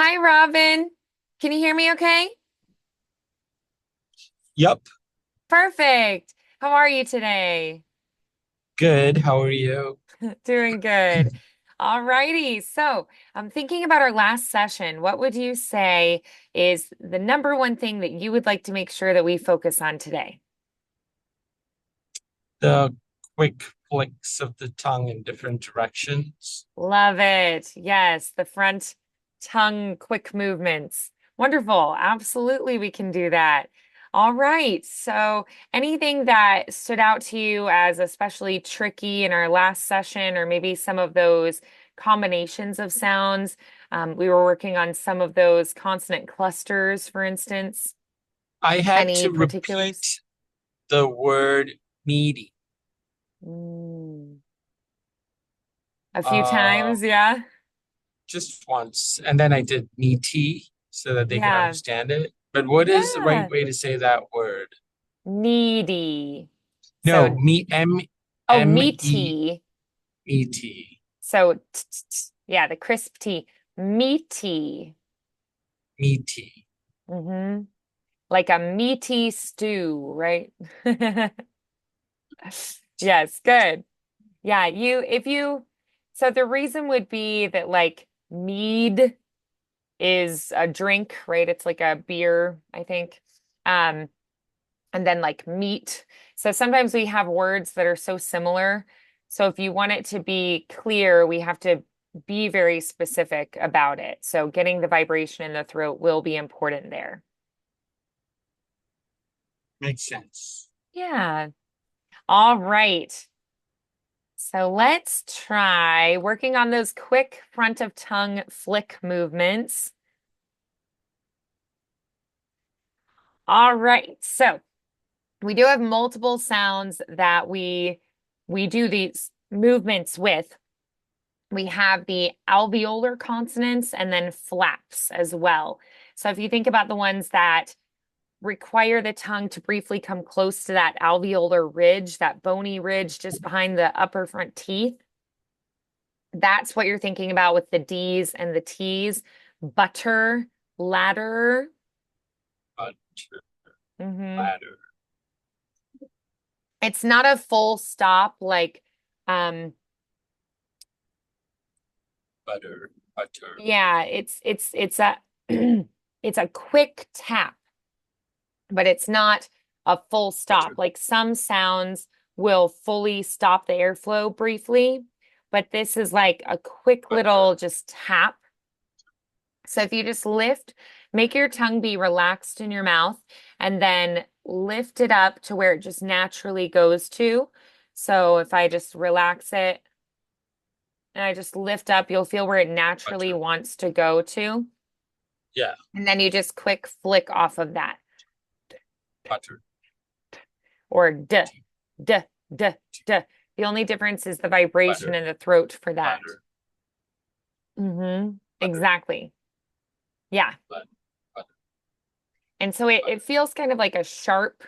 Hi, Robin. Can you hear me okay? Yep. Perfect. How are you today? Good. How are you? Doing good. All righty. So, I'm thinking about our last session. What would you say is the number one thing that you would like to make sure that we focus on today? The quick flicks of the tongue in different directions. Love it. Yes, the front tongue quick movements. Wonderful. Absolutely, we can do that. All right. So, anything that stood out to you as especially tricky in our last session, or maybe some of those combinations of sounds? We were working on some of those consonant clusters, for instance. I had Any to particulars? repeat the word meaty Mm, a few uh, times, yeah. just once, and then I did meaty so that they can Yeah. understand it. But what is the right Yeah. way to say that word? Needy. No, So Oh, M E meaty. E T So, yeah, the crisp T. Meaty. meaty. hmm Like a meaty stew, right? Yes, good. Yeah, so the reason would be that like mead is a drink, right? It's like a beer, I think. Um, and then like meat. So sometimes we have words that are so similar. So if you want it to be clear, we have to be very specific about it. So getting the vibration in the throat will be important there. Makes sense. Yeah. All right. So let's try working on those quick front of tongue flick movements. All right. So we do have multiple sounds that we do these movements with. We have the alveolar consonants and then flaps as well. So if you think about the ones that require the tongue to briefly come close to that alveolar ridge, that bony ridge just behind the upper front teeth, that's what you're thinking about with the D's and the T's. Butter, ladder. Butter, hmm ladder, It's not a full stop like um butter, butter, yeah, it's a it's a quick tap, but it's not a full stop. butter, Like some sounds will fully stop the airflow briefly, but this is like a quick butter. little just tap. So if you just lift, make your tongue be relaxed in your mouth, and then lift it up to where it just naturally goes to. So if I just relax it and I just lift up, you'll feel where it naturally Butter. wants to go to. Yeah, And then you just quick flick off of that. butter. Or d, d, d, d. The only difference is the vibration Butter, in the throat for that. butter, butter, Exactly. Yeah. butter, butter, And so it butter. feels kind of like a sharp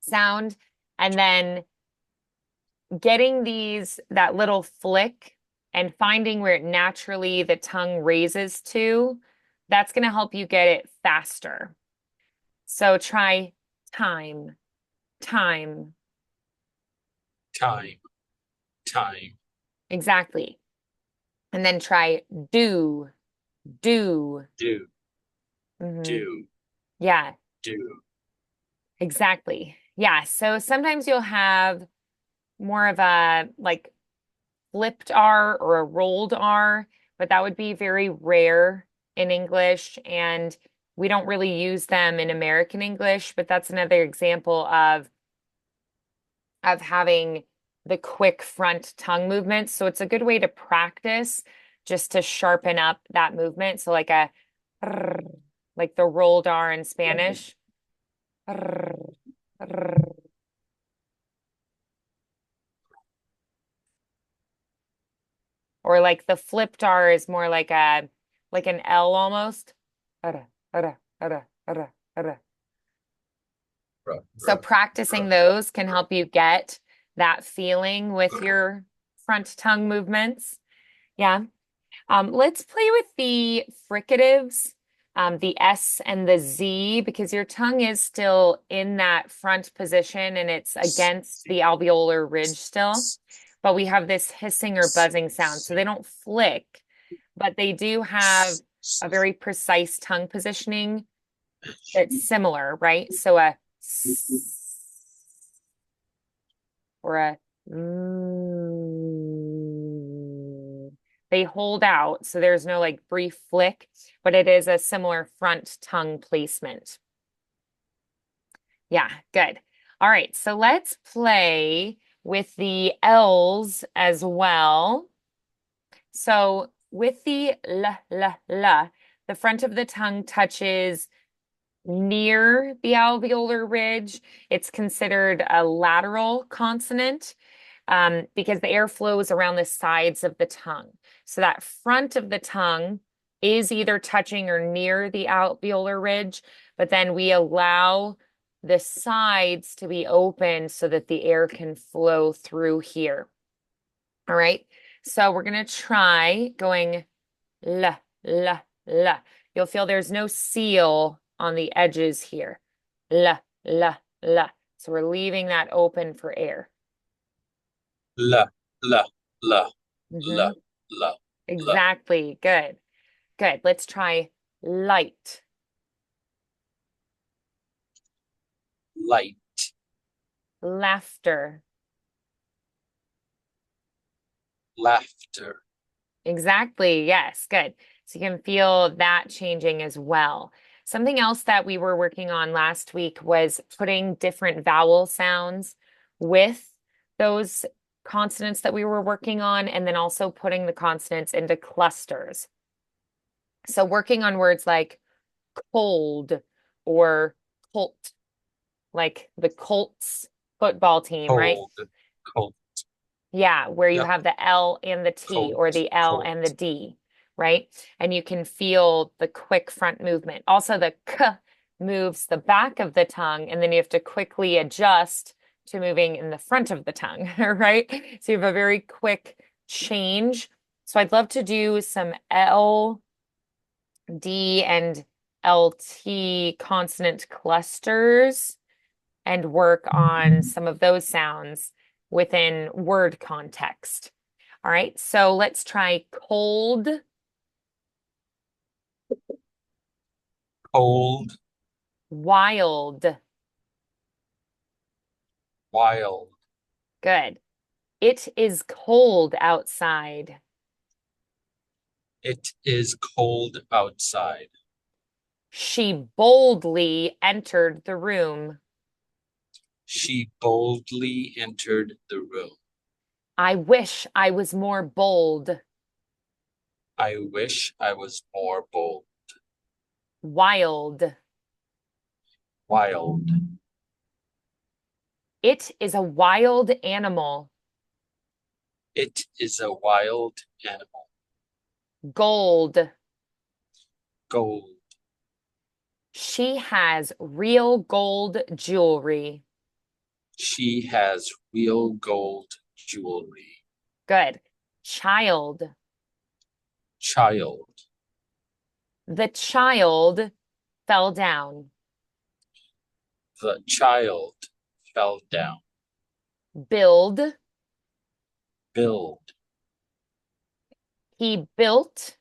sound. And then getting that little flick and finding where it naturally the tongue raises to, that's going to help you get it faster. So try time, time. Time, time. Exactly. And then try do, do. Do, hmm do, Yeah, do. exactly. Yeah. So sometimes you'll have more of a like flipped R or a rolled R, but that would be very rare in English. And we don't really use them in American English, but that's another example of having the quick front tongue movements. So it's a good way to practice just to sharpen up that movement. So like a like the rolled R in Spanish. Or like the flipped R is more like an L almost. Bruh, So bruh, practicing bruh, those can bruh. help you get that feeling with your front tongue movements. Yeah. Let's play with the fricatives, the S and the Z, because your tongue is still in that front position and it's against the alveolar ridge still. But we have this hissing or buzzing sound. So they don't flick, but they do have a very precise tongue positioning that's similar, right? So a S or a mm. They hold out, so there's no like brief flick, but it is a similar front tongue placement. Yeah, good. All right, so let's play with the L's as well. So with the l, the front of the tongue touches near the alveolar ridge. It's considered a lateral consonant because the air flows around the sides of the tongue. So that front of the tongue is either touching or near the alveolar ridge, but then we allow the sides to be open so that the air can flow through here. All right. So we're going to try going l. You'll feel there's no seal on the edges here. L. So we're leaving that open for air. L, l, l, l, Hmm. l, l. Exactly. Good. Good. Let's try light, Light, laughter. laughter, Exactly. Yes. Good. So you can feel that changing as well. Something else that we were working on last week was putting different vowel sounds with those consonants that we were working on, and then also putting the consonants into clusters. So working on words like cold or colt, like the Colts football team, right? cold, cold. Yeah, where you Yep, have the L and the T cold, or the L cold. and the D, right? And you can feel the quick front movement. Also, the K moves the back of the tongue, and then you have to quickly adjust to moving in the front of the tongue, right? So you have a very quick change. So I'd love to do some L, D, and LT consonant clusters and work on some of those sounds within word context. All right, so let's try cold, Cold, wild. wild. Good. It is cold outside. It is cold outside. She boldly entered the room. She boldly entered the room. I wish I was more bold. I wish I was more bold. Wild. Wild. It is a wild animal. It is a wild animal. Gold. Gold. She has real gold jewelry. She has real gold jewelry. Good. Child. Child. The child fell down. The child fell down. Build. Build. He built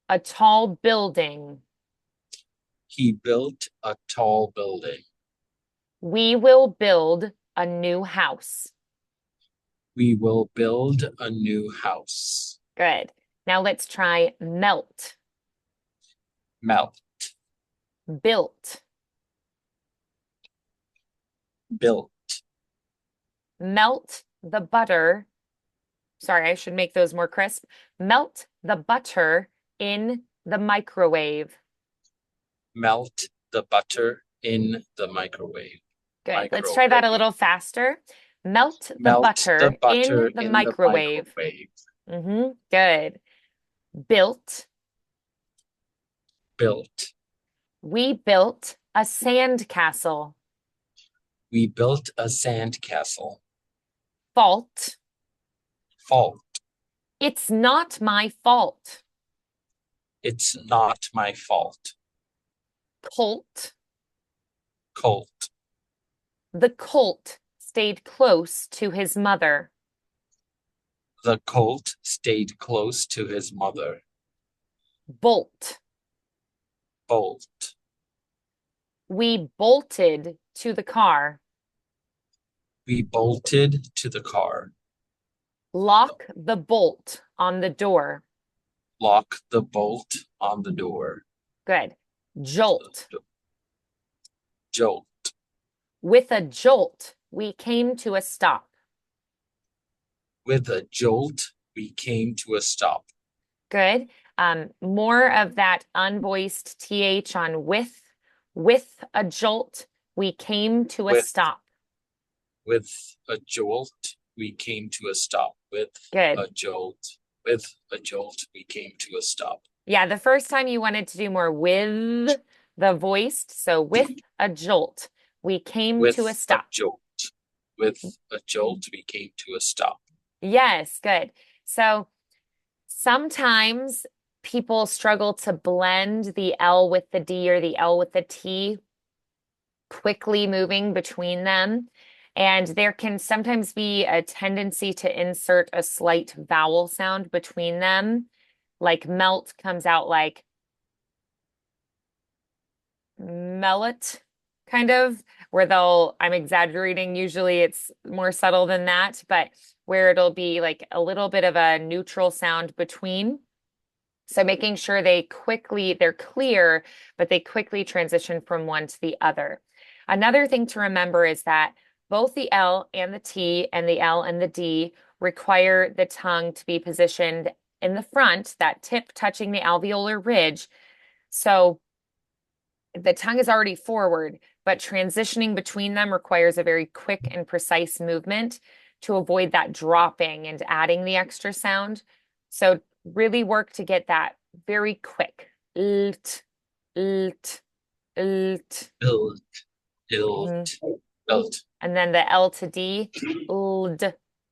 a tall building. He built a tall building. We will build a new house. We will build a new house. Good. Now let's try melt. Melt. Built. Built. Melt the butter. Sorry, I should make those more crisp. Melt the butter in the microwave. Melt the butter in the microwave. Good. Let's try that a Microwave. little faster. Melt the Melt the butter butter in the in the microwave. microwave. Good. Built. Built. We built a sand castle. We built a sand castle. Fault. Fault. It's not my fault. It's not my fault. Colt. Colt. The colt stayed close to his mother. The colt stayed close to his mother. Bolt. Bolt. We bolted to the car. We bolted to the car. Lock the bolt on the door. Lock the bolt on the door. Good. Jolt. Jolt. With a jolt, we came to a stop. With a jolt, we came to a stop. Good. More of that unvoiced TH on with. With a jolt, we came to a With stop. with a jolt, we came to a stop. With Good. a jolt. With a jolt, we came to a stop. Yeah, the first time you wanted to do more with the voiced. So with a jolt, we came to a With a stop. jolt. With a jolt, we came to a stop. Yes, good. So sometimes people struggle to blend the L with the D or the L with the T, quickly moving between them. And there can sometimes be a tendency to insert a slight vowel sound between them. Like melt comes out like mellet, kind of, where I'm exaggerating. Usually it's more subtle than that, but where it'll be like a little bit of a neutral sound between. So making sure they're clear, but they quickly transition from one to the other. Another thing to remember is that both the L and the T and the L and the D require the tongue to be positioned in the front, that tip touching the alveolar ridge. So the tongue is already forward, but transitioning between them requires a very quick and precise movement to avoid that dropping and adding the extra sound. So really work to get that very quick. Lt, lt, lt. Built. Mhm. Built. Built. And then the L to D, old,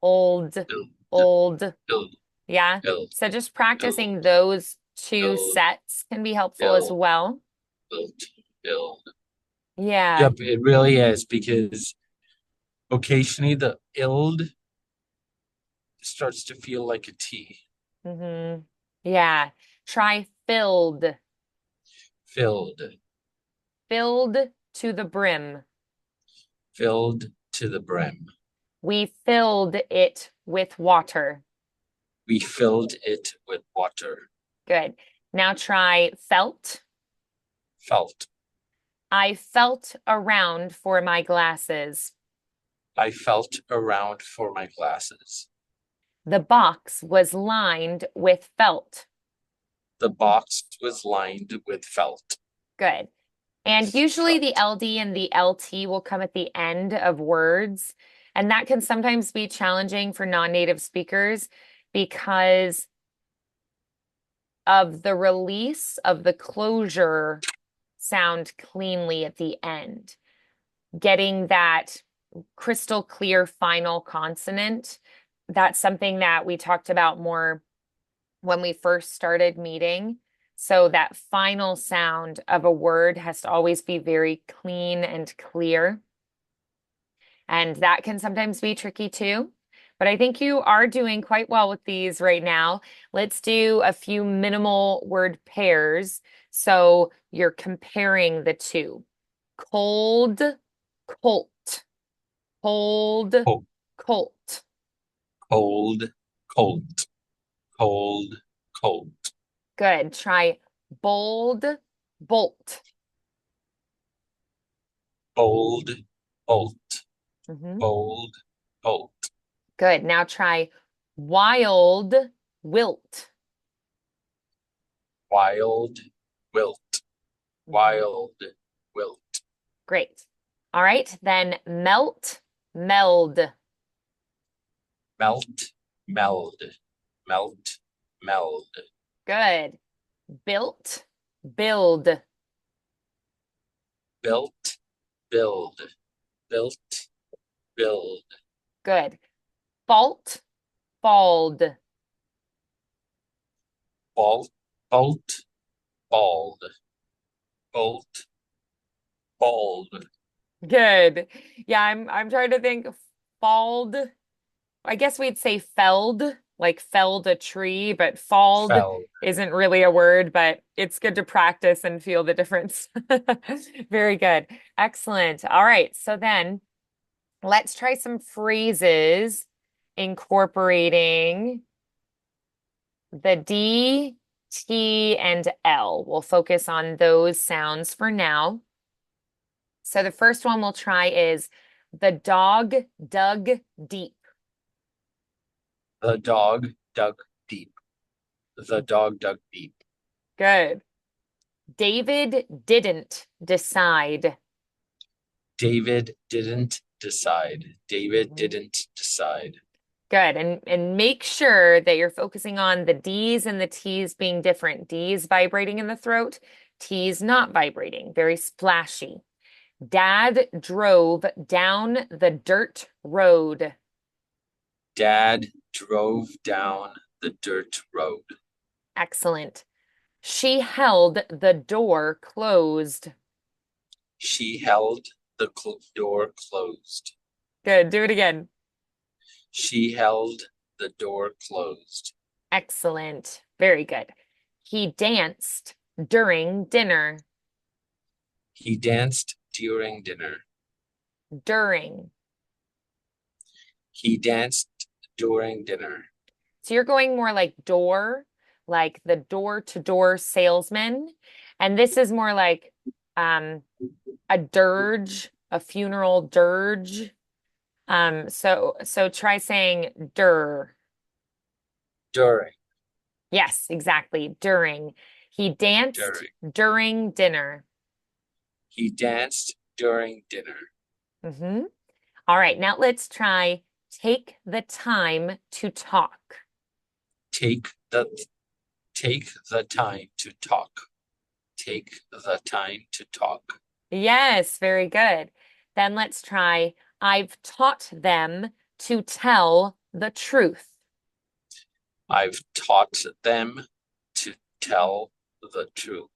old, Built. old. Built. Yeah. Built. So just Built. practicing those two Built. sets can be helpful as Built. well. Built. Built. Yeah. Yep, it really is because occasionally the ild starts to feel like a T. Mm-hmm. Yeah. Try filled. Filled. Filled to the brim. Filled to the brim. We filled it with water. We filled it with water. Good. Now try felt. Felt. I felt around for my glasses. I felt around for my glasses. The box was lined with felt. The box was lined with felt. Good. And usually the Felt. LD and the LT will come at the end of words. And that can sometimes be challenging for non-native speakers because of the release of the closure sound cleanly at the end. Getting that crystal clear final consonant, that's something that we talked about more when we first started meeting. So that final sound of a word has to always be very clean and clear. And that can sometimes be tricky too. But I think you are doing quite well with these right now. Let's do a few minimal word pairs. So you're comparing the two. Cold, colt. Cold, Cold. colt. Cold. Cold. Cold. Cold. Good. Try bold, bolt. Bold. Bolt. Mhm. Bold. Bolt. Good. Now try wild, wilt. Wild. Wilt. Mhm. Wild. Wilt. Great. All right. Then melt, meld. Melt. Meld. Melt. Meld. Good. Built, build. Built. Build. Built. Build. Good. Fault, bald. Bolt. Bolt. bald, bolt, bald, Good. Yeah, I'm trying to think falled. I guess we'd say felled, like felled a tree, but falled fell. isn't really a word, but it's good to practice and feel the difference. Very good. Excellent. All right. So then let's try some phrases incorporating the D, T, and L. We'll focus on those sounds for now. So the first one we'll try is the dog dug deep. The dog dug deep. The dog dug deep. Good. David didn't decide. David didn't decide. David Mhm. didn't decide. Good. And make sure that you're focusing on the D's and the T's being different. D's vibrating in the throat, T's not vibrating. Very splashy. Dad drove down the dirt road. Dad drove down the dirt road. Excellent. She held the door closed. She held the door closed. Good. Do it again. She held the door closed. Excellent. Very good. He danced during dinner. He danced during dinner. During. He danced during dinner. So you're going more like door, like the door-to-door salesman. And this is more like um, a dirge, a funeral dirge. So try saying dur. During, Yes, exactly. During. He danced during. during dinner. He danced during dinner. Hmm. All right, now let's try take the time to talk. Take the take the time to talk. Take the time to talk. Yes, very good. Then let's try I've taught them to tell the truth. I've taught them to tell the truth.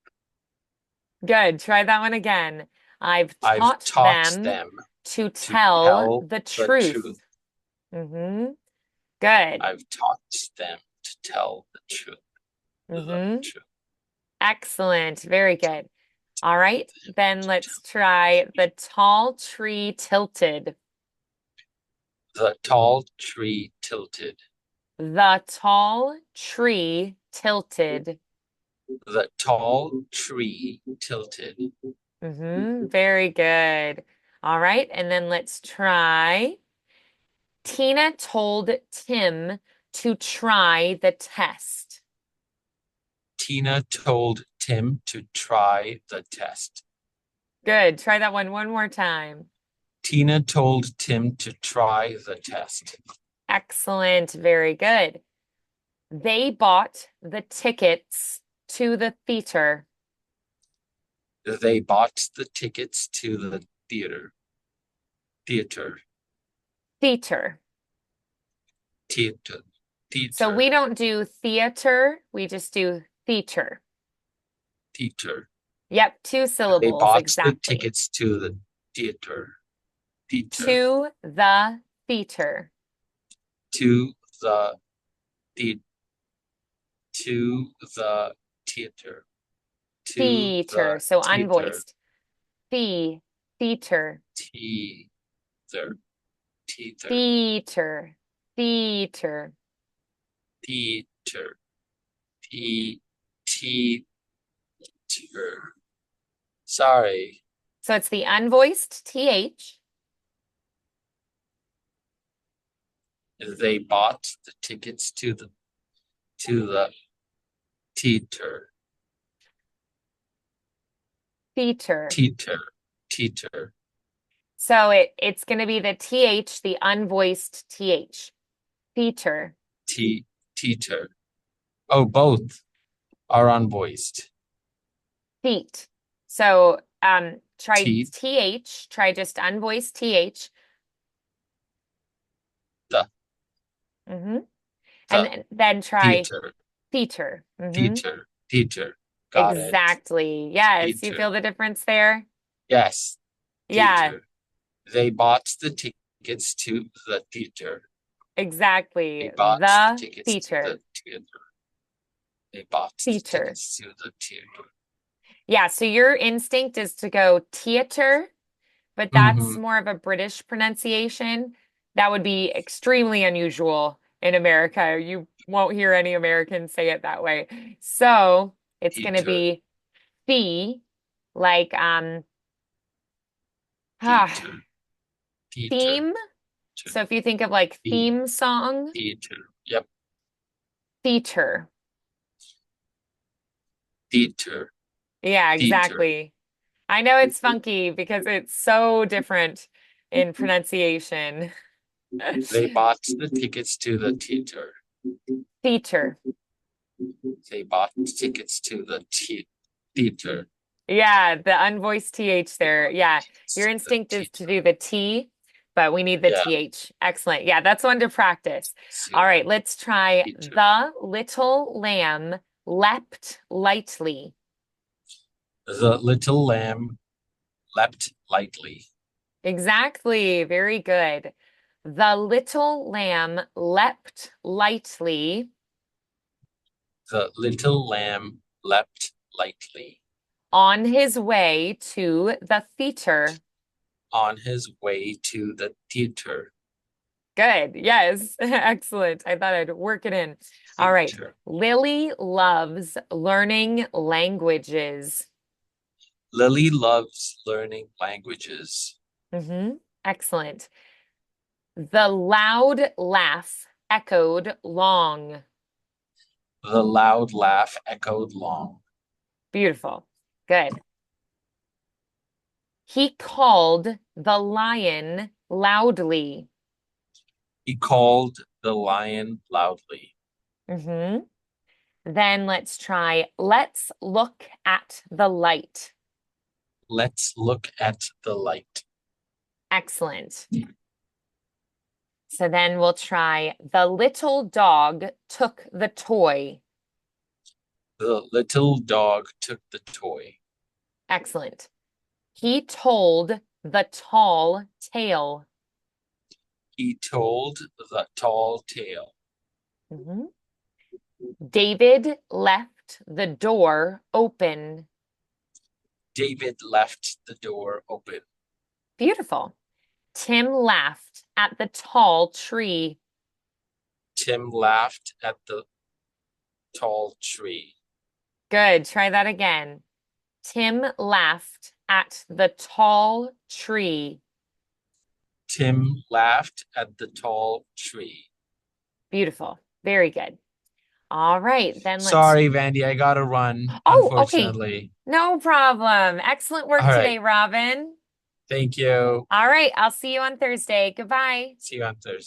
Good. Try that one again. I've I've taught taught them them to to tell tell the the truth. truth. Hmm. Good. I've taught them to tell the truth. The Hmm. truth. Excellent. Very good. All right. Then let's try the tall tree tilted. The tall tree tilted. The tall tree tilted. The tall tree tilted. Very good. All right. And then let's try. Tina told Tim to try the test. Tina told Tim to try the test. Good. Try that one more time. Tina told Tim to try the test. Excellent. Very good. They bought the tickets to the theater. They bought the tickets to the theater. Theater. Theater. Theater. So we Theater. don't do theater, we just do theater. Theater. Yep, two They syllables bought the exactly. tickets to the theater. Theater. To the theater. To the the to the theater. To Theater. the So theater. unvoiced. Theater. Theater. Theater. Theater. Theater. Theater. Theater. Sorry. So it's the unvoiced TH. They bought the tickets to the theater. Theater. Teeter. Teeter. So it's going to be the TH, the unvoiced TH. Theater. Teeter. Oh, both are unvoiced. Feet. So try Teeth. TH, try just unvoiced TH. The Hmm. And the then try theater. theater. Theater. Theater. Got it. Exactly. Yes. You feel Theater. the difference there? Yes, Yeah, theater. They bought the tickets to the theater. exactly. They bought the The tickets to theater. the theater. They bought the Theater. tickets to the theater. Yeah, so your instinct is to go theater, but that's Mm-hmm. more of a British pronunciation. That would be extremely unusual in America. You won't hear any Americans say it that way. So it's going to Theater. be fee, like ah, Theater. Theater. theme. So if you think of like Theater. theme song, Theater. Yep. theater. Theater. Yeah, Theater. exactly. I know it's funky because it's so different in pronunciation. They bought the tickets to the theater. Theater. They bought tickets to the theater. Yeah, the unvoiced TH They there. bought Yeah, tickets your to the instinct is to theater. do the T, but we need the Yeah. TH. Excellent. Yeah, that's one to practice. All To the right, let's try theater. the little lamb leapt lightly. The little lamb leapt lightly. Exactly. Very good. The little lamb leapt lightly The little lamb leapt lightly on his way to the theater. on his way to the theater. Good. Yes. Excellent. I thought I'd work it in. All right. Theater. Lily loves learning languages. Lily loves learning languages. Excellent. The loud laugh echoed long. The loud laugh echoed long. Beautiful. Good. He called the lion loudly. He called the lion loudly. hmm Then let's try, let's look at the light. Let's look at the light. Excellent. So then we'll try, the little dog took the toy. The little dog took the toy. Excellent. He told the tall tale. He told the tall tale. Mhm. David left the door open. David left the door open. Beautiful. Tim laughed at the tall tree. Tim laughed at the tall tree. Good. Try that again. Tim laughed at the tall tree. Tim laughed at the tall tree. Beautiful. Very good. All right. Then let's. Sorry, Vandy, I gotta run, Oh, okay. unfortunately. No problem. Excellent All work right. today, Robin. Thank you. All right. I'll see you on Thursday. Goodbye. See you on Thursday.